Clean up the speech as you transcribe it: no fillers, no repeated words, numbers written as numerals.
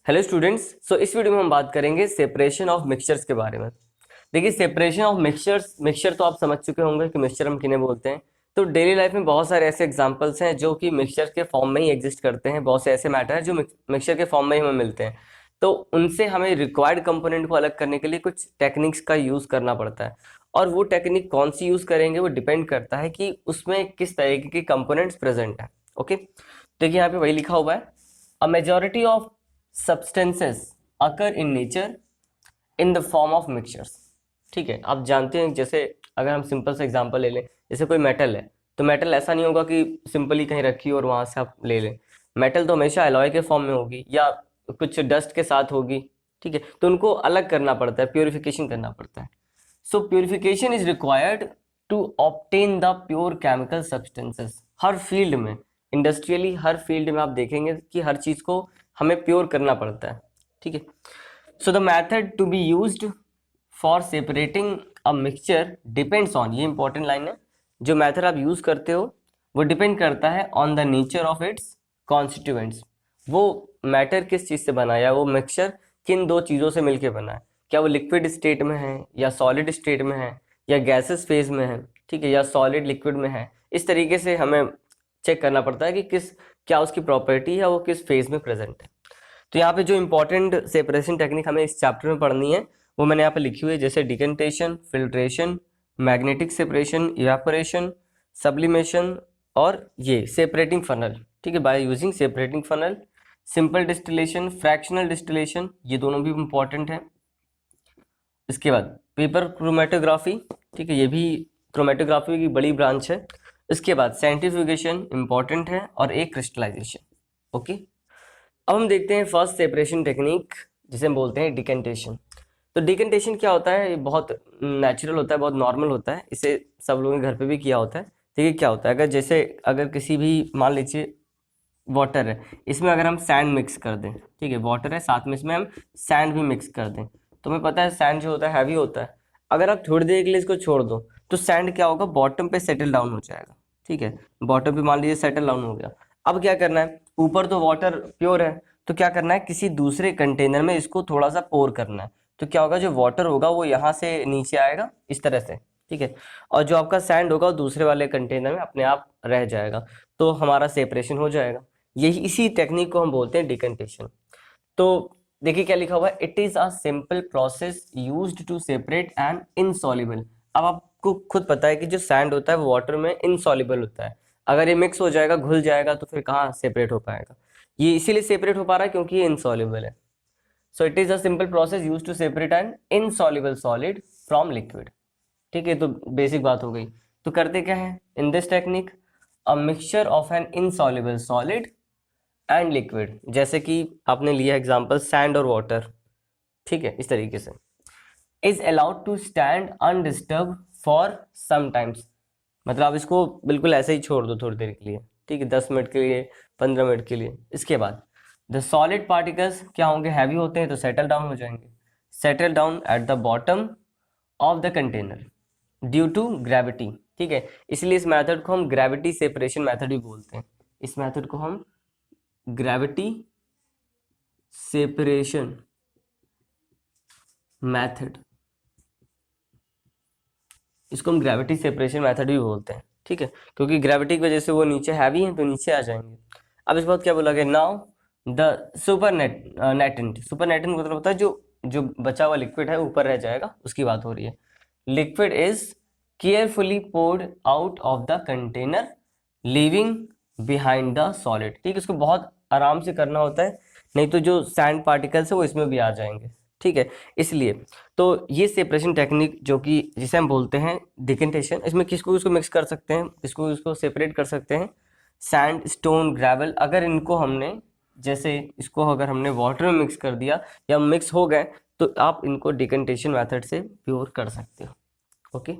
Hello students, इस video में हम बात करेंगे सेपरेशन ऑफ मिक्सचर्स के बारे में। देखिए, सेपरेशन ऑफ मिक्सचर तो आप समझ चुके होंगे कि मिक्सचर हम किन्हें बोलते हैं। तो डेली लाइफ में बहुत सारे ऐसे एग्जांपल्स हैं जो कि मिक्सचर के फॉर्म में ही एग्जिस्ट करते हैं। बहुत से ऐसे मैटर हैं जो मिक्सचर के फॉर्म में ही हमें मिलते हैं। तो उनसे हमें रिक्वायर्ड कंपोनेंट को अलग करने के लिए कुछ टेक्निक्स का यूज करना पड़ता है। और वो टेक्निक कौन सी यूज करेंगे वो डिपेंड करता है कि उसमें किस तरीके के कंपोनेंट्स प्रेजेंट है। ओके, देखिए यहाँ पे वही लिखा हुआ है, a majority of substances occur in nature in the form of mixtures। ठीक है, आप जानते हैं, जैसे अगर हम सिंपल सा एग्जांपल ले लें, जैसे कोई मेटल है तो मेटल ऐसा नहीं होगा कि सिंपली कहीं रखी और वहां से आप ले लें। मेटल तो हमेशा एलॉय के फॉर्म में होगी या कुछ डस्ट के साथ होगी। ठीक है, तो उनको अलग करना पड़ता है, प्योरिफिकेशन करना पड़ता है। So purification is required to obtain the pure chemical substances. हर फील्ड में, इंडस्ट्रियली हर फील्ड में आप देखेंगे कि हर चीज को हमें प्योर करना पड़ता है। ठीक है, so the method to be used for separating a mixture depends on, ये इंपॉर्टेंट लाइन है, जो मेथड आप यूज करते हो वो डिपेंड करता है on the nature of its constituents. वो मैटर किस चीज से बना है, या वो मिक्सचर किन दो चीजों से मिलकर बना है। क्या वो लिक्विड स्टेट में है, या सॉलिड स्टेट में है, या गैसेस फेज में है, ठीक है, या सॉलिड लिक्विड में है। इस तरीके से हमें चेक करना पड़ता है कि क्या उसकी प्रॉपर्टी है, वो किस फेज में प्रेजेंट है। तो यहाँ पे जो इंपॉर्टेंट सेपरेशन टेक्निक हमें इस चैप्टर में पढ़नी है वो मैंने यहाँ पे लिखी हुई है, जैसे decantation, filtration, magnetic separation, evaporation, sublimation और ये सेपरेटिंग फनल। ठीक है, by using separating funnel, simple distillation, fractional distillation, ये दोनों भी इंपॉर्टेंट है। इसके बाद पेपर क्रोमेटोग्राफी, ठीक है, ये भी क्रोमेटोग्राफी की बड़ी ब्रांच है। इसके बाद सेंट्रीफ्यूगेशन इंपॉर्टेंट है, और एक क्रिस्टलाइजेशन। ओके, अब हम देखते हैं फर्स्ट सेपरेशन टेक्निक, जिसे हम बोलते हैं डिकेंटेशन। तो डिकेंटेशन क्या होता है, ये बहुत नेचुरल होता है, बहुत नॉर्मल होता है, इसे सब लोगों के घर पे भी किया होता है। ठीक है, क्या होता है, अगर किसी भी, मान लीजिए वाटर है, इसमें अगर हम सैंड मिक्स कर दें, ठीक है, वाटर है साथ में इसमें हम सैंड भी मिक्स कर दें, तो हमें पता है सैंड जो होता है हैवी होता है। अगर आप थोड़ी देर के लिए इसको छोड़ दो तो सैंड क्या होगा, बॉटम पे सेटल डाउन हो जाएगा। ठीक है, बॉटम पे मान लीजिए सेटल डाउन हो गया। अब क्या करना है, ऊपर तो वाटर प्योर है, तो क्या करना है, किसी दूसरे कंटेनर में इसको थोड़ा सा पोर करना है। तो क्या होगा, जो वाटर होगा वो यहाँ से नीचे आएगा इस तरह से। ठीक है, और जो आपका सैंड होगा वो दूसरे वाले कंटेनर में अपने आप रह जाएगा, तो हमारा सेपरेशन हो जाएगा। यही इसी टेक्निक को हम बोलते हैं डिकेंटेशन। तो देखिए क्या लिखा हुआ है, it is a simple process used to separate an insoluble. अब आपको खुद पता है कि जो सैंड होता है वो वाटर में इनसॉल्युबल होता है। अगर ये मिक्स हो जाएगा, घुल जाएगा, तो फिर कहाँ सेपरेट हो पाएगा। ये इसीलिए सेपरेट हो पा रहा है क्योंकि ये इनसॉल्युबल है। So it is a simple process used to separate an insoluble solid from liquid. ठीक है, तो बेसिक बात हो गई। तो करते क्या है in this technique, a mixture of an insoluble solid and liquid, जैसे कि आपने लिया एग्जांपल सैंड और वाटर। ठीक है, इस तरीके से is allowed to stand undisturb for some times. मतलब आप इसको बिल्कुल ऐसे ही छोड़ दो थोड़ी देर के लिए, ठीक है, 10 मिनट के लिए, 15 मिनट के लिए। इसके बाद द सॉलिड पार्टिकल्स क्या होंगे, हैवी होते हैं तो सेटल डाउन हो जाएंगे, settle down at the bottom of the container due to gravity. ठीक है, इसलिए इस मेथड को हम ग्रेविटी सेपरेशन मेथड भी बोलते हैं। इस मेथड को हम ग्रेविटी सेपरेशन मेथड, इसको हम ग्रेविटी सेपरेशन मेथड भी बोलते हैं। ठीक है, क्योंकि ग्रेविटी की वजह से वो नीचे हैवी हैं तो नीचे आ जाएंगे। अब इस बात क्या बोला गया, नाउ द सुपर नेटेंट। सुपर नेटेंट मतलब होता है जो जो बचा हुआ लिक्विड है ऊपर रह जाएगा, उसकी बात हो रही है। Liquid is carefully poured out of the container leaving behind the solid. ठीक है, इसको बहुत आराम से करना होता है, नहीं तो जो सैंड पार्टिकल्स है वो इसमें भी आ जाएंगे। ठीक है, इसलिए तो ये सेपरेशन टेक्निक जो कि जिसे हम बोलते हैं डिकेंटेशन, इसमें किसको किसको मिक्स कर सकते हैं, किसको किसको सेपरेट कर सकते हैं, सैंड, स्टोन, ग्रेवल। अगर इनको हमने, जैसे इसको अगर हमने वाटर में मिक्स कर दिया या मिक्स हो गए, तो आप इनको डिकेंटेशन मेथड से प्योर कर सकते हो। ओके।